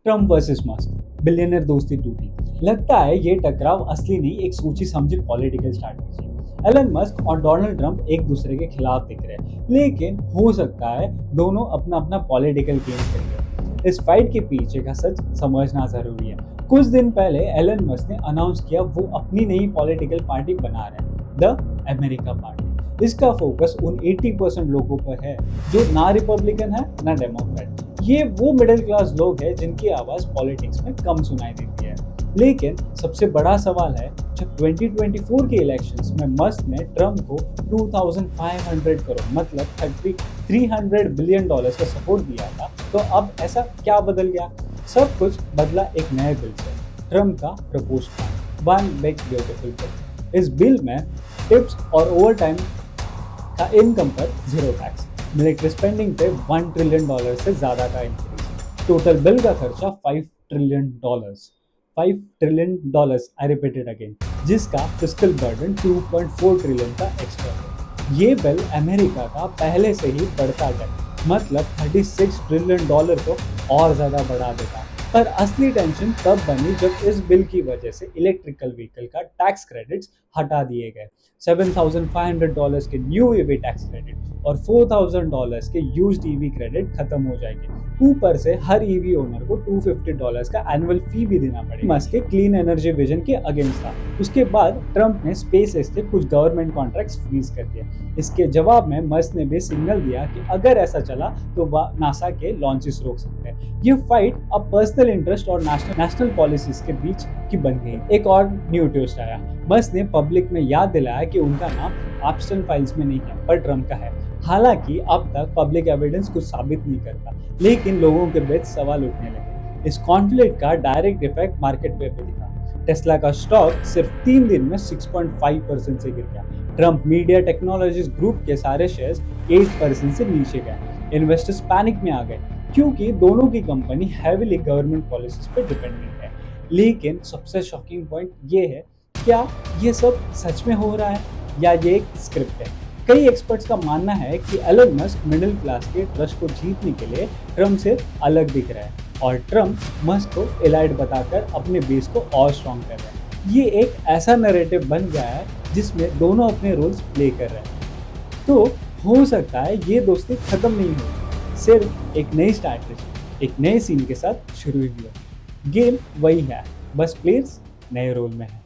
Trump versus Musk, billionaire दोस्ती टूटी। लगता है ये टकराव असली नहीं, एक सोची समझी पॉलिटिकल स्ट्रैटेजी। एलन मस्क और डोनाल्ड ट्रंप एक दूसरे के खिलाफ दिख रहे हैं, लेकिन हो सकता है दोनों अपना अपना पॉलिटिकल गेम खेल रहे हैं। इस फाइट के पीछे का सच समझना जरूरी है। कुछ दिन पहले एलन मस्क ने अनाउंस किया वो अपनी नई पॉलिटिकल पार्टी बना रहे हैं, द अमेरिका पार्टी। इसका फोकस उन 80% लोगों पर है जो ना रिपब्लिकन है ना डेमोक्रेट। ये वो मिडिल क्लास लोग हैं जिनकी आवाज पॉलिटिक्स में कम सुनाई देती है। लेकिन सबसे बड़ा सवाल है, जब 2024 के इलेक्शंस में मस्क ने ट्रम्प को 2500 करोड़ मतलब 300 बिलियन डॉलर्स का सपोर्ट दिया था, तो अब ऐसा क्या बदल गया? सब कुछ बदला एक नए बिल से, ट्रम्प का propose plan, one big beautiful bill. इस बिल में टिप्स और ओवर टाइम का इनकम पर जीरो टैक्स, मिलिट्री स्पेंडिंग पे $1 ट्रिलियन से ज्यादा का इंक्रीज, टोटल बिल का खर्चा $5 trillion, $5 trillion, I repeated again, जिसका फिस्कल बर्डन 2.4 ट्रिलियन का एक्स्ट्रा है। ये बिल अमेरिका का पहले से ही बढ़ता डेट मतलब $36 ट्रिलियन को और ज्यादा बढ़ा देता। पर असली टेंशन तब बनी जब इस बिल की वजह से इलेक्ट्रिकल व्हीकल का टैक्स क्रेडिट्स हटा दिए गए। $7,500 के न्यू ईवी टैक्स क्रेडिट और $4,000 के यूज्ड ईवी क्रेडिट खत्म हो जाएंगे। ऊपर से हर ईवी ओनर को $250 का एनुअल फी भी देना पड़ेगा। मस्क के क्लीन एनर्जी विजन के अगेंस्ट था। उसके बाद ट्रंप ने स्पेसएक्स के कुछ गवर्नमेंट कॉन्ट्रैक्ट्स फ्रीज कर दिए। इसके जवाब में मस्क ने भी सिग्नल दिया कि अगर ऐसा चला तो वह नासा के लॉन्चेस रोक सकते हैं। ये फाइट अब पर्सनल इंटरेस्ट और नेशनल पॉलिसीज के बीच की बन गई। एक और न्यू ट्विस्ट आया, मस्क ने पब्लिक में याद दिलाया कि उनका नाम एप्स्टाइन फाइल्स में नहीं है पर ट्रंप का है। हालांकि अब तक पब्लिक एविडेंस कुछ साबित नहीं करता, लेकिन लोगों के बीच सवाल उठने लगे। इस कॉन्फ्लिक्ट का डायरेक्ट इफेक्ट मार्केट पे भी दिखा। टेस्ला का स्टॉक सिर्फ 3 दिन में 6.5% से गिर गया। ट्रंप मीडिया टेक्नोलॉजीज ग्रुप के सारे शेयर्स 8% से नीचे गए। इन्वेस्टर्स पैनिक में आ गए क्योंकि दोनों की कंपनी हैवीली गवर्नमेंट पॉलिसीज पे डिपेंडेंट है। लेकिन सबसे शॉकिंग पॉइंट ये है, क्या ये सब सच में हो रहा है या ये एक स्क्रिप्ट है? कई एक्सपर्ट्स का मानना है कि एलन मस्क मिडिल क्लास के ट्रस्ट को जीतने के लिए ट्रम्प से अलग दिख रहा है और ट्रम्प मस्क को एलाइट बताकर अपने बेस को और स्ट्रॉन्ग कर रहे हैं। ये एक ऐसा नैरेटिव बन गया है जिसमें दोनों अपने रोल्स प्ले कर रहे हैं। तो हो सकता है ये दोस्ती खत्म नहीं होगी, सिर्फ एक नई स्ट्रैटेजी, एक नए सीन के साथ शुरू हुई है। गेम वही है, बस प्लेयर्स नए रोल में है।